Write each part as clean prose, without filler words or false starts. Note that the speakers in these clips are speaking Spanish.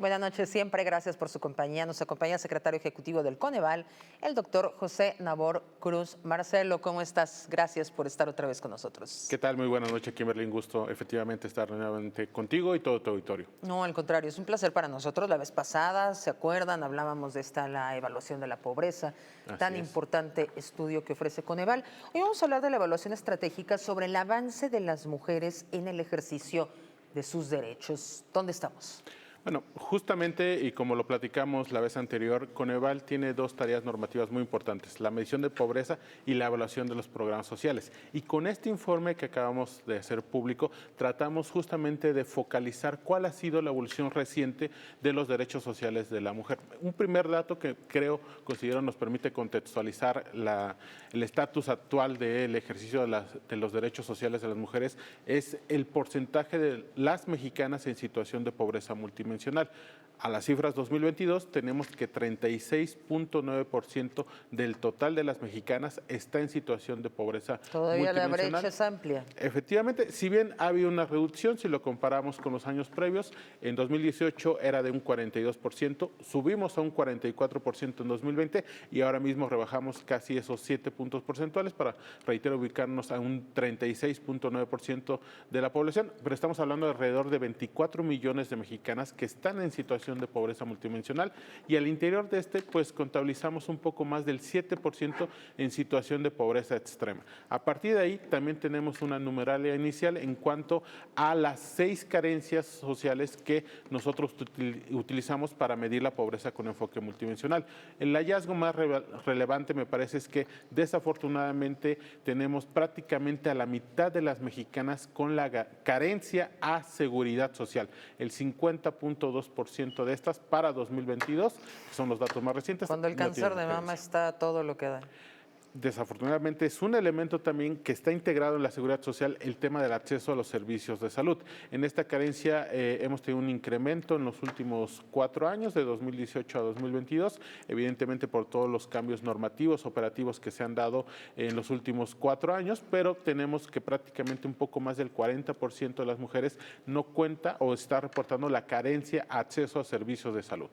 Buenas noches, siempre gracias por su compañía. Nos acompaña el secretario ejecutivo del Coneval, el doctor José Nabor Cruz. Marcelo, ¿cómo estás? Gracias por estar otra vez con nosotros. ¿Qué tal? Muy buenas noches, Kimberly. Un gusto efectivamente estar nuevamente contigo y todo tu auditorio. No, al contrario, es un placer para nosotros. La vez pasada, ¿se acuerdan? Hablábamos de la evaluación de la pobreza, tan Así es. importante estudio que ofrece Coneval. Hoy vamos a hablar de la evaluación estratégica sobre el avance de las mujeres en el ejercicio de sus derechos. ¿Dónde estamos? Bueno, justamente, y como lo platicamos la vez anterior, Coneval tiene dos tareas normativas muy importantes, la medición de pobreza y la evaluación de los programas sociales. Y con este informe que acabamos de hacer público, tratamos justamente de focalizar cuál ha sido la evolución reciente de los derechos sociales de la mujer. Un primer dato que considero nos permite contextualizar el estatus actual del ejercicio de los derechos sociales de las mujeres es el porcentaje de las mexicanas en situación de pobreza multidimensional. A las cifras 2022 tenemos que 36.9% del total de las mexicanas está en situación de pobreza Todavía la multidimensional. brecha es amplia. Efectivamente, si bien ha habido una reducción, si lo comparamos con los años previos, en 2018 era de un 42%, subimos a un 44% en 2020 y ahora mismo rebajamos casi esos 7 puntos porcentuales para, reitero, ubicarnos a un 36.9% de la población, pero estamos hablando de alrededor de 24 millones de mexicanas que están en situación de pobreza multidimensional y al interior de pues contabilizamos un poco más del 7% en situación de pobreza extrema. A partir de ahí también tenemos una numeralia inicial en cuanto a las 6 carencias sociales que nosotros utilizamos para medir la pobreza con enfoque multidimensional. El hallazgo más relevante me parece es que desafortunadamente tenemos prácticamente a la mitad de las mexicanas con la carencia a seguridad social. El 50.2% de estas para 2022, que son los datos más recientes. Cuando el cáncer de mama está todo lo que da. Desafortunadamente es un elemento también que está integrado en la seguridad social el tema del acceso a los servicios de salud. En esta carencia hemos tenido un incremento en los últimos 4 años, de 2018 a 2022, evidentemente por todos los cambios normativos, operativos que se han dado en los últimos 4 años, pero tenemos que prácticamente un poco más del 40% de las mujeres no cuenta o está reportando la carencia a acceso a servicios de salud.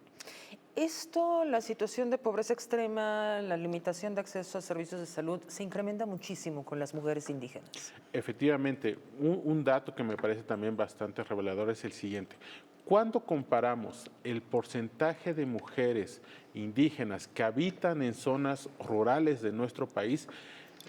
Esto, la situación de pobreza extrema, la limitación de acceso a servicios de salud, se incrementa muchísimo con las mujeres indígenas. Efectivamente, un dato que me parece también bastante revelador es el siguiente. Cuando comparamos el porcentaje de mujeres indígenas que habitan en zonas rurales de nuestro país,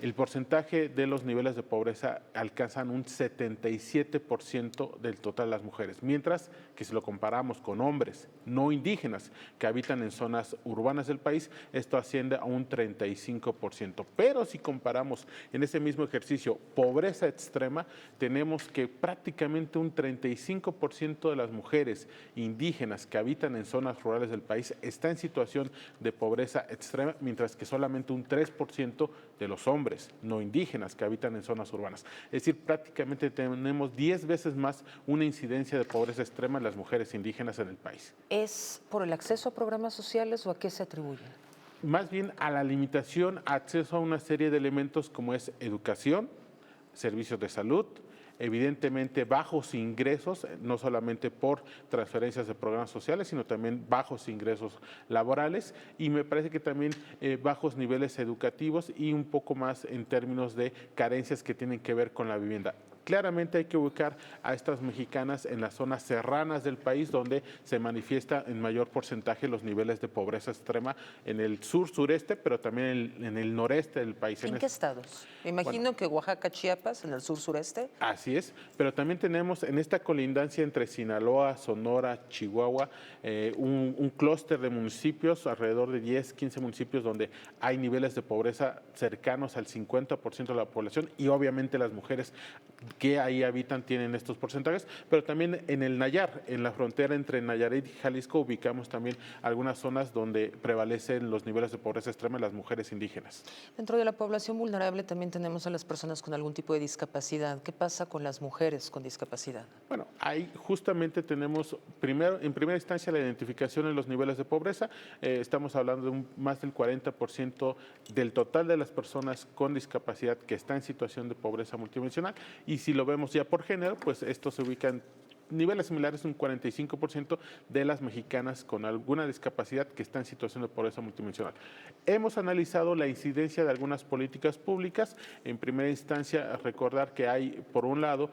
el porcentaje de los niveles de pobreza alcanzan un 77% del total de las mujeres, mientras que si lo comparamos con hombres no indígenas que habitan en zonas urbanas del país, esto asciende a un 35%. Pero si comparamos en ese mismo ejercicio pobreza extrema, tenemos que prácticamente un 35% de las mujeres indígenas que habitan en zonas rurales del país está en situación de pobreza extrema, mientras que solamente un 3% de los hombres no indígenas que habitan en zonas urbanas. Es decir, prácticamente tenemos 10 veces más una incidencia de pobreza extrema en las mujeres indígenas en el país. ¿Es por el acceso a programas sociales o a qué se atribuye? Más bien a la limitación, acceso a una serie de elementos como es educación, servicios de salud, evidentemente bajos ingresos, no solamente por transferencias de programas sociales, sino también bajos ingresos laborales y me parece que también bajos niveles educativos y un poco más en términos de carencias que tienen que ver con la vivienda. Claramente hay que ubicar a estas mexicanas en las zonas serranas del país donde se manifiesta en mayor porcentaje los niveles de pobreza extrema en el sur-sureste, pero también en el noreste del país. ¿En qué estados? Me imagino que Oaxaca, Chiapas, en el sur-sureste. Así es, pero también tenemos en esta colindancia entre Sinaloa, Sonora, Chihuahua, un clúster de municipios, alrededor de 10, 15 municipios donde hay niveles de pobreza cercanos al 50% de la población y obviamente las mujeres que ahí habitan tienen estos porcentajes, pero también en el Nayar, en la frontera entre Nayarit y Jalisco, ubicamos también algunas zonas donde prevalecen los niveles de pobreza extrema en las mujeres indígenas. Dentro de la población vulnerable también tenemos a las personas con algún tipo de discapacidad. ¿Qué pasa con las mujeres con discapacidad? Bueno, ahí justamente tenemos en primera instancia la identificación en los niveles de pobreza. Estamos hablando de más del 40% del total de las personas con discapacidad que está en situación de pobreza multidimensional y si lo vemos ya por género, pues esto se ubica en niveles similares, un 45% de las mexicanas con alguna discapacidad que está en situación de pobreza multidimensional. Hemos analizado la incidencia de algunas políticas públicas. En primera instancia, recordar que hay, por un lado,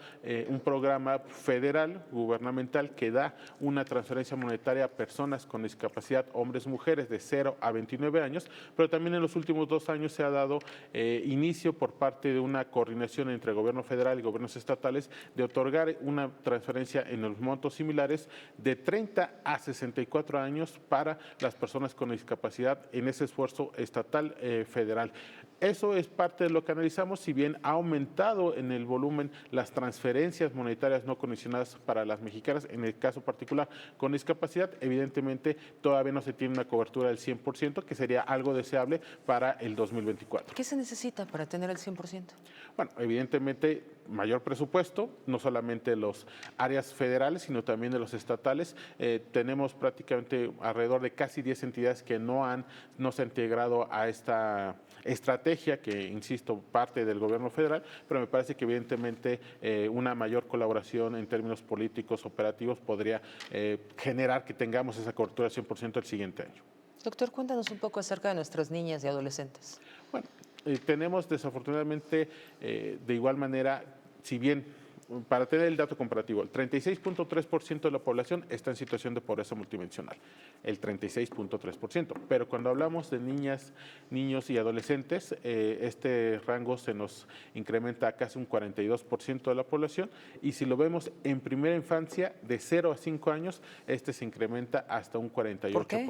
un programa federal, gubernamental, que da una transferencia monetaria a personas con discapacidad, hombres y mujeres, de 0 a 29 años, pero también en los últimos 2 años se ha dado inicio por parte de una coordinación entre el gobierno federal y gobiernos estatales de otorgar una transferencia en los montos similares de 30 a 64 años para las personas con discapacidad en ese esfuerzo estatal federal. Eso es parte de lo que analizamos, si bien ha aumentado en el volumen las transferencias monetarias no condicionadas para las mexicanas, en el caso particular con discapacidad, evidentemente todavía no se tiene una cobertura del 100%, que sería algo deseable para el 2024. ¿Qué se necesita para tener el 100%? Bueno, evidentemente mayor presupuesto, no solamente de las áreas federales, sino también de los estatales. Tenemos prácticamente alrededor de casi 10 entidades que no se han integrado a esta estrategia que, insisto, parte del gobierno federal, pero me parece que evidentemente una mayor colaboración en términos políticos, operativos, podría generar que tengamos esa cobertura 100% el siguiente año. Doctor, cuéntanos un poco acerca de nuestras niñas y adolescentes. Bueno, tenemos desafortunadamente de igual manera, si bien para tener el dato comparativo, el 36.3% de la población está en situación de pobreza multidimensional, el 36.3%, pero cuando hablamos de niñas, niños y adolescentes, este rango se nos incrementa a casi un 42% de la población, y si lo vemos en primera infancia, de 0 a 5 años, este se incrementa hasta un 48%. ¿Por qué?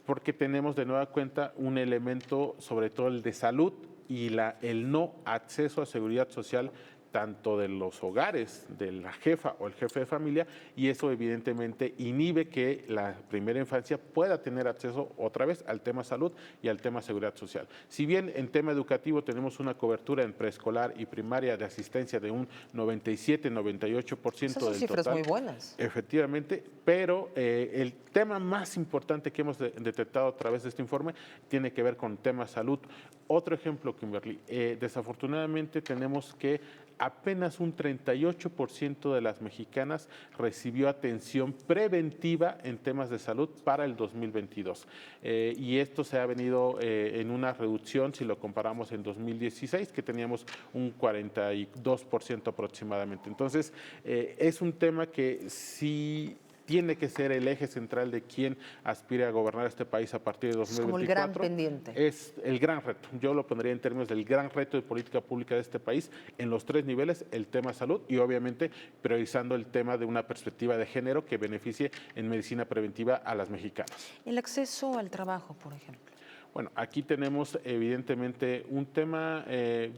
Porque tenemos de nueva cuenta un elemento, sobre todo el de salud y el no acceso a seguridad social, tanto de los hogares de la jefa o el jefe de familia, y eso evidentemente inhibe que la primera infancia pueda tener acceso otra vez al tema salud y al tema seguridad social. Si bien en tema educativo tenemos una cobertura en preescolar y primaria de asistencia de un 97-98% Esas son del cifras total, muy buenas. efectivamente, pero el tema más importante que hemos detectado a través de este informe tiene que ver con tema salud. Otro ejemplo, Kimberly, desafortunadamente tenemos que apenas un 38% de las mexicanas recibió atención preventiva en temas de salud para el 2022. Y esto se ha venido en una reducción si lo comparamos en 2016, que teníamos un 42% aproximadamente. Entonces, es un tema que sí tiene que ser el eje central de quien aspire a gobernar este país a partir de 2024. Es como el gran pendiente. Es el gran reto. Yo lo pondría en términos del gran reto de política pública de este país en los 3 niveles, el tema salud y obviamente priorizando el tema de una perspectiva de género que beneficie en medicina preventiva a las mexicanas. El acceso al trabajo, por ejemplo. Bueno, aquí tenemos evidentemente un tema,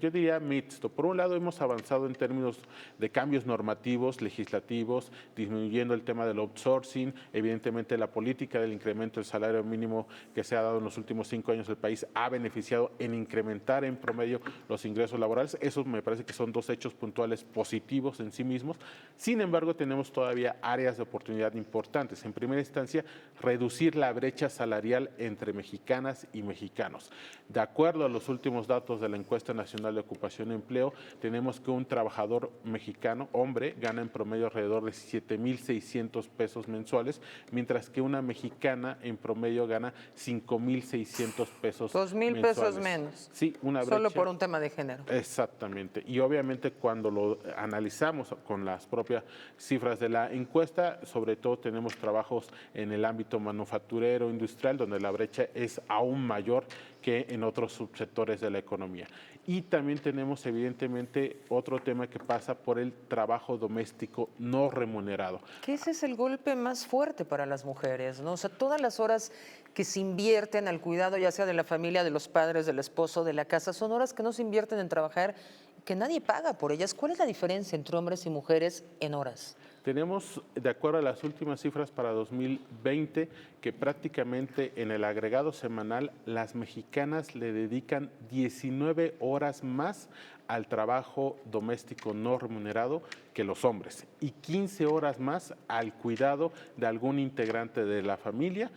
yo diría mixto. Por un lado hemos avanzado en términos de cambios normativos, legislativos, disminuyendo el tema del outsourcing, evidentemente la política del incremento del salario mínimo que se ha dado en los últimos 5 años del país ha beneficiado en incrementar en promedio los ingresos laborales. Eso me parece que son 2 hechos puntuales positivos en sí mismos. Sin embargo, tenemos todavía áreas de oportunidad importantes. En primera instancia, reducir la brecha salarial entre mexicanas y mexicanos. De acuerdo a los últimos datos de la Encuesta Nacional de Ocupación y Empleo, tenemos que un trabajador mexicano, hombre, gana en promedio alrededor de 7,600 pesos mensuales, mientras que una mexicana en promedio gana 5,600 pesos 2,000 pesos menos. Sí, una brecha. Solo por un tema de género. Exactamente. Y obviamente cuando lo analizamos con las propias cifras de la encuesta, sobre todo tenemos trabajos en el ámbito manufacturero, industrial, donde la brecha es aún mayor que en otros subsectores de la economía. Y también tenemos evidentemente otro tema que pasa por el trabajo doméstico no remunerado. Que ese es el golpe más fuerte para las mujeres, ¿no? O sea, todas las horas que se invierten al cuidado, ya sea de la familia, de los padres, del esposo, de la casa, son horas que no se invierten en trabajar, que nadie paga por ellas. ¿Cuál es la diferencia entre hombres y mujeres en horas? Tenemos, de acuerdo a las últimas cifras para 2020, que prácticamente en el agregado semanal las mexicanas le dedican 19 horas más al trabajo doméstico no remunerado que los hombres y 15 horas más al cuidado de algún integrante de la familia,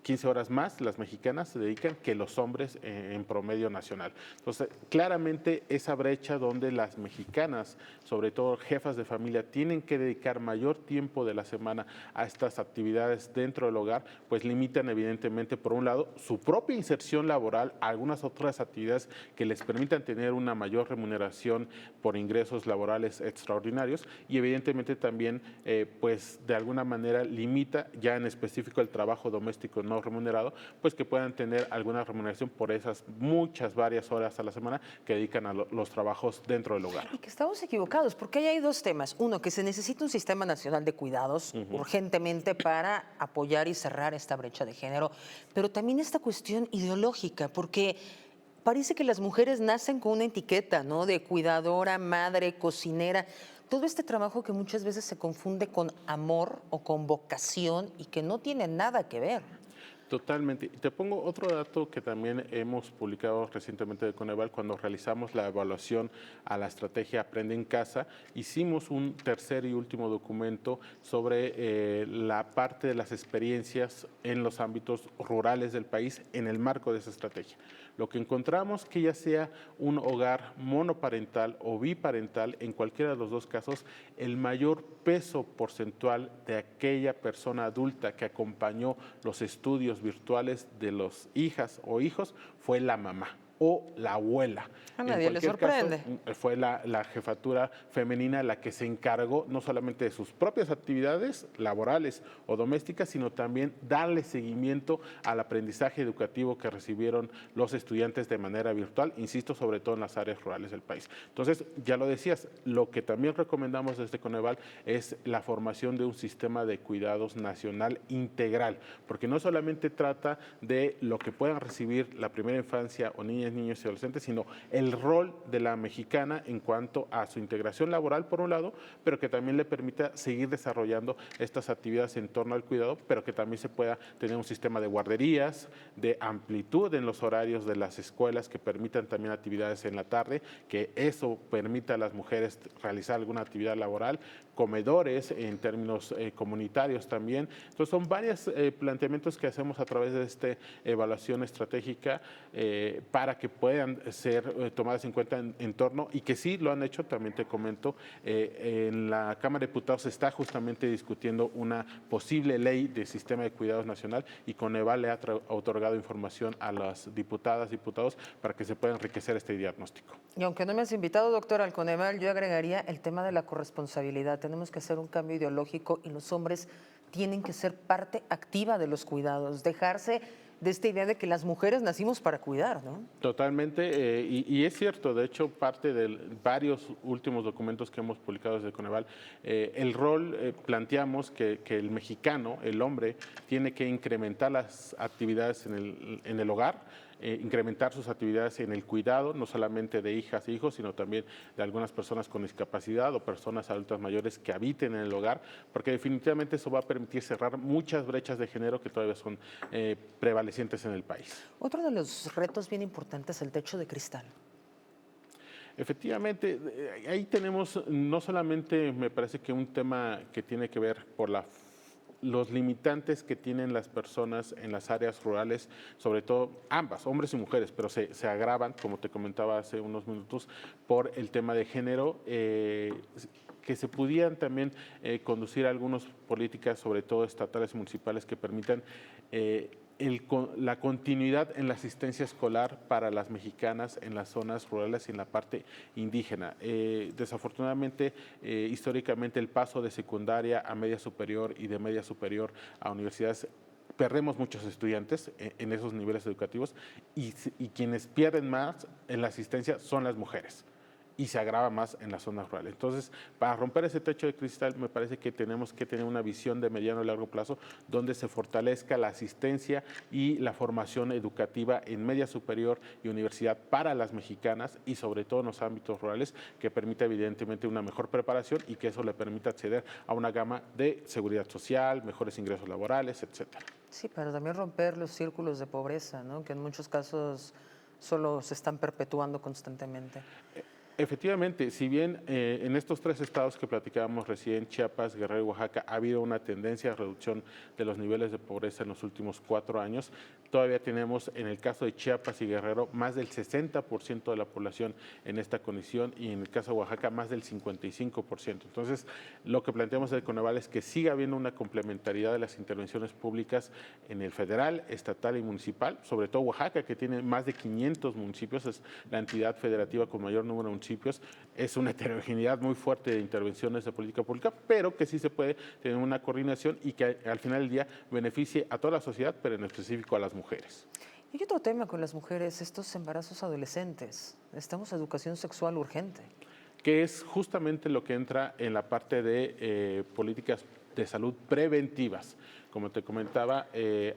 15 horas más las mexicanas se dedican que los hombres en promedio nacional. Entonces, claramente esa brecha donde las mexicanas, sobre todo jefas de familia, tienen que dedicar mayor tiempo de la semana a estas actividades dentro del hogar, pues limitan evidentemente, por un lado, su propia inserción laboral a algunas otras actividades que les permitan tener una mayor remuneración por ingresos laborales extraordinarios y evidentemente también, pues de alguna manera limita ya en específico el trabajo doméstico no remunerado, pues que puedan tener alguna remuneración por esas varias horas a la semana que dedican a los trabajos dentro del hogar. Y que estamos equivocados, porque ahí hay dos temas. Uno, que se necesita un sistema nacional de cuidados urgentemente para apoyar y cerrar esta brecha de género, pero también esta cuestión ideológica, porque parece que las mujeres nacen con una etiqueta, ¿no? De cuidadora, madre, cocinera. Todo este trabajo que muchas veces se confunde con amor o con vocación y que no tiene nada que ver. Totalmente. Y te pongo otro dato que también hemos publicado recientemente de Coneval. Cuando realizamos la evaluación a la estrategia Aprende en Casa, hicimos un tercer y último documento sobre la parte de las experiencias en los ámbitos rurales del país en el marco de esa estrategia. Lo que encontramos que ya sea un hogar monoparental o biparental, en cualquiera de los dos casos, el mayor peso porcentual de aquella persona adulta que acompañó los estudios virtuales de los hijas o hijos fue la mamá o la abuela. A nadie le sorprende. Caso, fue la jefatura femenina la que se encargó no solamente de sus propias actividades laborales o domésticas, sino también darle seguimiento al aprendizaje educativo que recibieron los estudiantes de manera virtual, insisto, sobre todo en las áreas rurales del país. Entonces, ya lo decías, lo que también recomendamos desde Coneval es la formación de un sistema de cuidados nacional integral, porque no solamente trata de lo que puedan recibir la primera infancia o niñas, niños y adolescentes, sino el rol de la mexicana en cuanto a su integración laboral, por un lado, pero que también le permita seguir desarrollando estas actividades en torno al cuidado, pero que también se pueda tener un sistema de guarderías, de amplitud en los horarios de las escuelas que permitan también actividades en la tarde, que eso permita a las mujeres realizar alguna actividad laboral, comedores en términos comunitarios también. Entonces son varios planteamientos que hacemos a través de esta evaluación estratégica para que puedan ser tomadas en cuenta en torno y que sí lo han hecho, también te comento, en la Cámara de Diputados se está justamente discutiendo una posible ley de sistema de cuidados nacional y Coneval le ha otorgado información a las diputadas, diputados para que se pueda enriquecer este diagnóstico. Y aunque no me has invitado, doctor, al Coneval, yo agregaría el tema de la corresponsabilidad. Tenemos que hacer un cambio ideológico y los hombres tienen que ser parte activa de los cuidados, dejarse de esta idea de que las mujeres nacimos para cuidar, ¿no? Totalmente, y es cierto, de hecho, parte de varios últimos documentos que hemos publicado desde Coneval, el rol planteamos que el mexicano, el hombre, tiene que incrementar las actividades en el hogar, incrementar sus actividades en el cuidado, no solamente de hijas e hijos, sino también de algunas personas con discapacidad o personas adultas mayores que habiten en el hogar, porque definitivamente eso va a permitir cerrar muchas brechas de género que todavía son prevalecientes en el país. Otro de los retos bien importantes es el techo de cristal. Efectivamente, ahí tenemos no solamente, me parece que un tema que tiene que ver por los limitantes que tienen las personas en las áreas rurales, sobre todo ambas, hombres y mujeres, pero se agravan, como te comentaba hace unos minutos, por el tema de género, que se pudieran también conducir algunas políticas, sobre todo estatales y municipales, que permitan la continuidad en la asistencia escolar para las mexicanas en las zonas rurales y en la parte indígena. Desafortunadamente, históricamente, el paso de secundaria a media superior y de media superior a universidades, perdemos muchos estudiantes en esos niveles educativos y quienes pierden más en la asistencia son las mujeres. Y se agrava más en las zonas rurales. Entonces, para romper ese techo de cristal, me parece que tenemos que tener una visión de mediano y largo plazo donde se fortalezca la asistencia y la formación educativa en media superior y universidad para las mexicanas y sobre todo en los ámbitos rurales, que permita evidentemente una mejor preparación y que eso le permita acceder a una gama de seguridad social, mejores ingresos laborales, etcétera. Sí, pero también romper los círculos de pobreza, ¿no? Que en muchos casos solo se están perpetuando constantemente. Efectivamente, si bien en estos tres estados que platicábamos recién, Chiapas, Guerrero y Oaxaca, ha habido una tendencia a reducción de los niveles de pobreza en los últimos 4 años, todavía tenemos en el caso de Chiapas y Guerrero más del 60% de la población en esta condición y en el caso de Oaxaca más del 55%. Entonces, lo que planteamos del Coneval es que siga habiendo una complementariedad de las intervenciones públicas en el federal, estatal y municipal, sobre todo Oaxaca, que tiene más de 500 municipios, es la entidad federativa con mayor número de municipios, es una heterogeneidad muy fuerte de intervenciones de política pública, pero que sí se puede tener una coordinación y que al final del día beneficie a toda la sociedad, pero en específico a las mujeres. Y hay otro tema con las mujeres, estos embarazos adolescentes. Necesitamos educación sexual urgente. Que es justamente lo que entra en la parte de políticas de salud preventivas. Como te comentaba,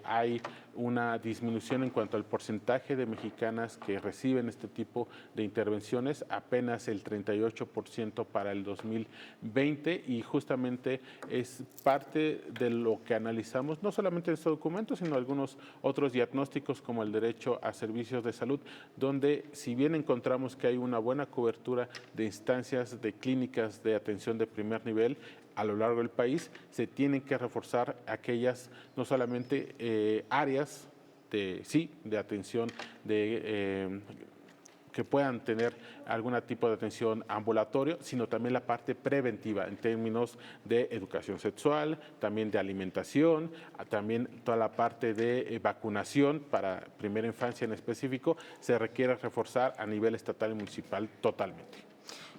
hay una disminución en cuanto al porcentaje de mexicanas que reciben este tipo de intervenciones, apenas el 38% para el 2020 y justamente es parte de lo que analizamos, no solamente en este documento, sino algunos otros diagnósticos como el derecho a servicios de salud, donde si bien encontramos que hay una buena cobertura de instancias de clínicas de atención de primer nivel, a lo largo del país, se tienen que reforzar aquellas, no solamente áreas de atención que puedan tener algún tipo de atención ambulatorio, sino también la parte preventiva en términos de educación sexual, también de alimentación, también toda la parte de vacunación para primera infancia en específico, se requiere reforzar a nivel estatal y municipal totalmente.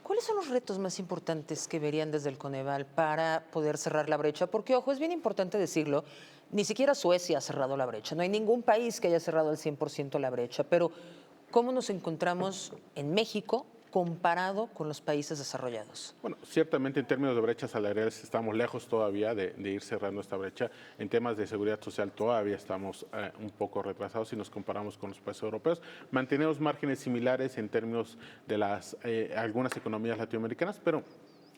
¿Cuáles son los retos más importantes que verían desde el Coneval para poder cerrar la brecha? Porque, ojo, es bien importante decirlo, ni siquiera Suecia ha cerrado la brecha, no hay ningún país que haya cerrado al 100% la brecha, pero ¿cómo nos encontramos en México comparado con los países desarrollados? Bueno, ciertamente en términos de brechas salariales estamos lejos todavía de ir cerrando esta brecha. En temas de seguridad social todavía estamos un poco retrasados si nos comparamos con los países europeos. Mantenemos márgenes similares en términos de algunas economías latinoamericanas, pero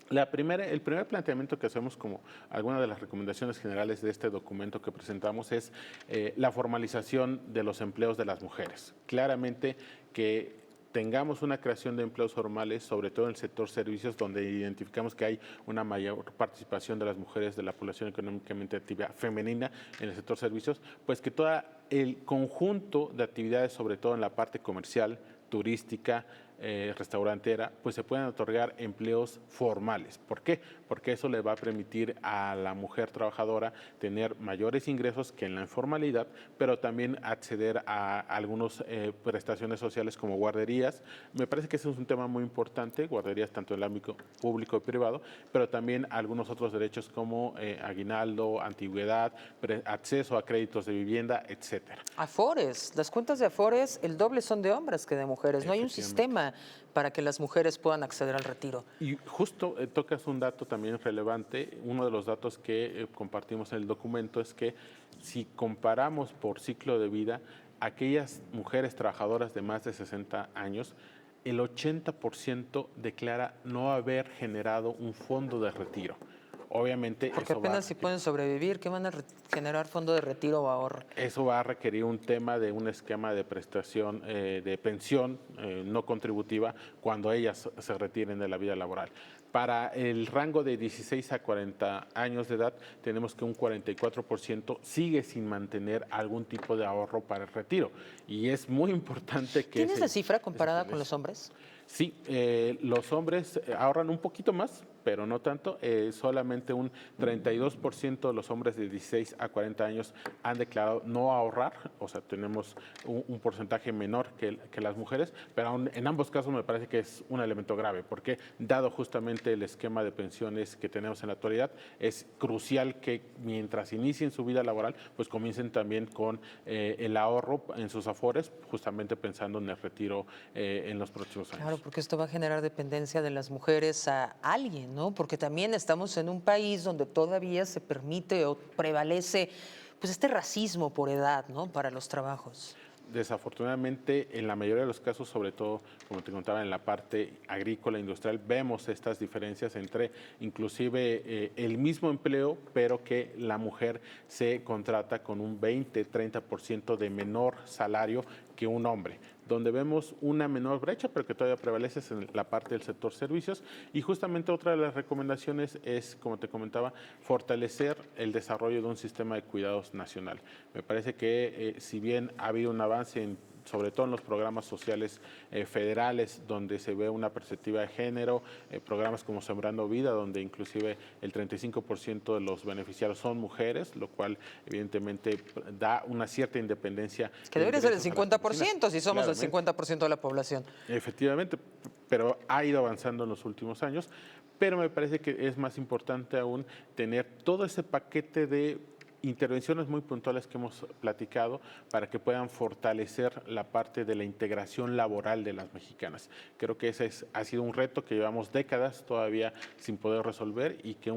el primer planteamiento que hacemos como alguna de las recomendaciones generales de este documento que presentamos es la formalización de los empleos de las mujeres. Claramente que tengamos una creación de empleos formales, sobre todo en el sector servicios, donde identificamos que hay una mayor participación de las mujeres de la población económicamente activa femenina en el sector servicios, pues que todo el conjunto de actividades, sobre todo en la parte comercial, turística, restaurantera, pues se pueden otorgar empleos formales. ¿Por qué? Porque eso le va a permitir a la mujer trabajadora tener mayores ingresos que en la informalidad, pero también acceder a algunas prestaciones sociales como guarderías. Me parece que ese es un tema muy importante, guarderías tanto en el ámbito público y privado, pero también algunos otros derechos como aguinaldo, antigüedad, acceso a créditos de vivienda, etcétera. Afores, las cuentas de Afores, el doble son de hombres que de mujeres. No hay un sistema para que las mujeres puedan acceder al retiro. Y justo tocas un dato también relevante. Uno de los datos que compartimos en el documento es que si comparamos por ciclo de vida, aquellas mujeres trabajadoras de más de 60 años, el 80% declara no haber generado un fondo de retiro. Obviamente porque apenas si pueden sobrevivir, ¿qué van a generar fondo de retiro o ahorro? Eso va a requerir un tema de un esquema de prestación de pensión no contributiva cuando ellas se retiren de la vida laboral. Para el rango de 16 a 40 años de edad, tenemos que un 44% sigue sin mantener algún tipo de ahorro para el retiro. Y es muy importante que... ¿Tienes la cifra comparada con los hombres? Sí, los hombres ahorran un poquito más, pero no tanto. Solamente un 32% de los hombres de 16 a 40 años han declarado no ahorrar, o sea, tenemos un porcentaje menor que las mujeres, pero aún en ambos casos me parece que es un elemento grave, porque dado justamente el esquema de pensiones que tenemos en la actualidad, es crucial que mientras inicien su vida laboral, pues comiencen también con el ahorro en sus afores, justamente pensando en el retiro en los próximos años. Claro, porque esto va a generar dependencia de las mujeres a alguien, ¿no? Porque también estamos en un país donde todavía se permite o prevalece pues este racismo por edad, ¿no? Para los trabajos. Desafortunadamente, en la mayoría de los casos, sobre todo, como te contaba, en la parte agrícola, industrial, vemos estas diferencias entre inclusive el mismo empleo, pero que la mujer se contrata con un 20-30% de menor salario que un hombre. Donde vemos una menor brecha, pero que todavía prevalece es en la parte del sector servicios. Y justamente otra de las recomendaciones es, como te comentaba, fortalecer el desarrollo de un sistema de cuidados nacional. Me parece que si bien ha habido un avance sobre todo en los programas sociales federales, donde se ve una perspectiva de género, programas como Sembrando Vida, donde inclusive el 35% de los beneficiarios son mujeres, lo cual evidentemente da una cierta independencia. Que debería ser el 50% si somos el 50% de la población. Efectivamente, pero ha ido avanzando en los últimos años, pero me parece que es más importante aún tener todo ese paquete de intervenciones muy puntuales que hemos platicado para que puedan fortalecer la parte de la integración laboral de las mexicanas. Creo que ese ha sido un reto que llevamos décadas todavía sin poder resolver y que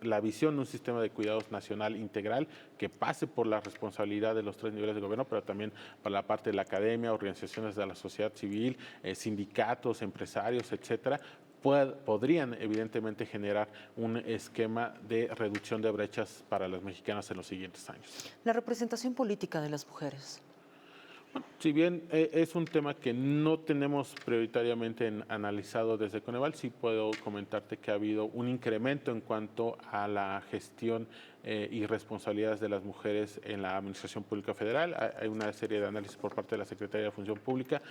la visión de un sistema de cuidados nacional integral que pase por la responsabilidad de los 3 niveles de gobierno, pero también para la parte de la academia, organizaciones de la sociedad civil, sindicatos, empresarios, etcétera, podrían evidentemente generar un esquema de reducción de brechas para las mexicanas en los siguientes años. La representación política de las mujeres. Bueno, si bien es un tema que no tenemos prioritariamente analizado desde Coneval, sí puedo comentarte que ha habido un incremento en cuanto a la gestión y responsabilidades de las mujeres en la Administración Pública Federal. Hay una serie de análisis por parte de la Secretaría de Función Pública.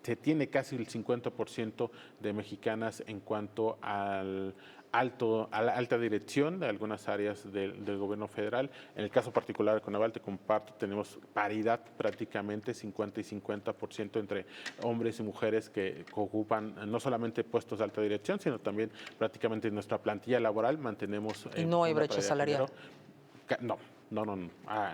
Se tiene casi el 50% de mexicanas en cuanto a la alta dirección de algunas áreas del gobierno federal. En el caso particular de Coneval, te comparto, tenemos paridad prácticamente 50 y 50% entre hombres y mujeres que ocupan no solamente puestos de alta dirección, sino también prácticamente en nuestra plantilla laboral mantenemos... ¿Y no hay brecha salarial? No.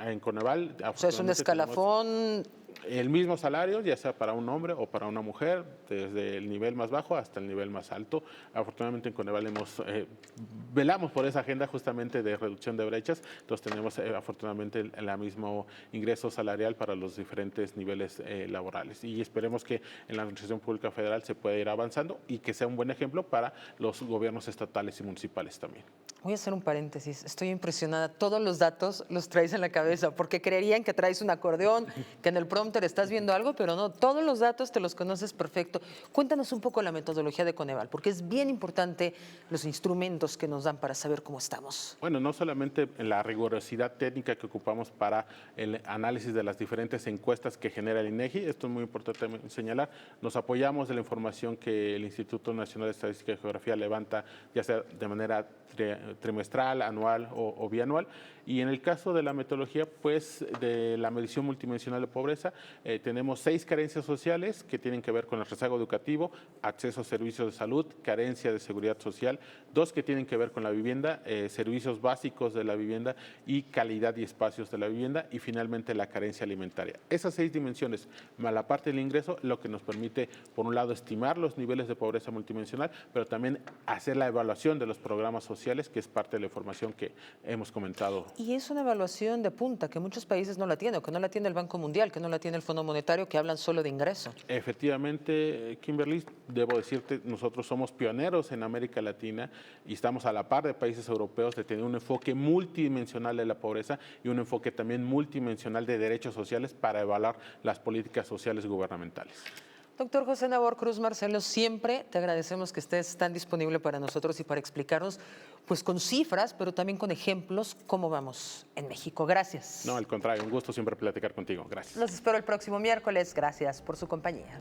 En Coneval... O sea, es un escalafón... El mismo salario, ya sea para un hombre o para una mujer, desde el nivel más bajo hasta el nivel más alto. Afortunadamente en Coneval velamos por esa agenda justamente de reducción de brechas, entonces tenemos afortunadamente el mismo ingreso salarial para los diferentes niveles laborales y esperemos que en la Administración Pública Federal se pueda ir avanzando y que sea un buen ejemplo para los gobiernos estatales y municipales también. Voy a hacer un paréntesis, estoy impresionada, todos los datos los traes en la cabeza, porque creerían que traes un acordeón, que en el prompter estás viendo algo, pero no, todos los datos te los conoces perfecto. Cuéntanos un poco la metodología de Coneval, porque es bien importante los instrumentos que nos dan para saber cómo estamos. Bueno, no solamente en la rigurosidad técnica que ocupamos para el análisis de las diferentes encuestas que genera el INEGI, esto es muy importante señalar, nos apoyamos de la información que el Instituto Nacional de Estadística y Geografía levanta, ya sea de manera trimestral, anual o bianual. Y en el caso de la metodología, pues de la medición multidimensional de pobreza, tenemos 6 carencias sociales que tienen que ver con el rezago educativo, acceso a servicios de salud, carencia de seguridad social, 2 que tienen que ver con la vivienda, servicios básicos de la vivienda y calidad y espacios de la vivienda y finalmente la carencia alimentaria. Esas 6 dimensiones, más la parte del ingreso, lo que nos permite, por un lado, estimar los niveles de pobreza multidimensional, pero también hacer la evaluación de los programas sociales, que es parte de la información que hemos comentado. Y es una evaluación de punta que muchos países no la tienen, o que no la tiene el Banco Mundial, que no la tiene el Fondo Monetario, que hablan solo de ingreso. Efectivamente, Kimberly, debo decirte, nosotros somos pioneros en América Latina y estamos a la par de países europeos de tener un enfoque multidimensional de la pobreza y un enfoque también multidimensional de derechos sociales para evaluar las políticas sociales gubernamentales. Doctor José Nabor Cruz Marcelo, siempre te agradecemos que estés tan disponible para nosotros y para explicarnos, pues con cifras, pero también con ejemplos, cómo vamos en México. Gracias. No, al contrario, un gusto siempre platicar contigo. Gracias. Los espero el próximo miércoles. Gracias por su compañía.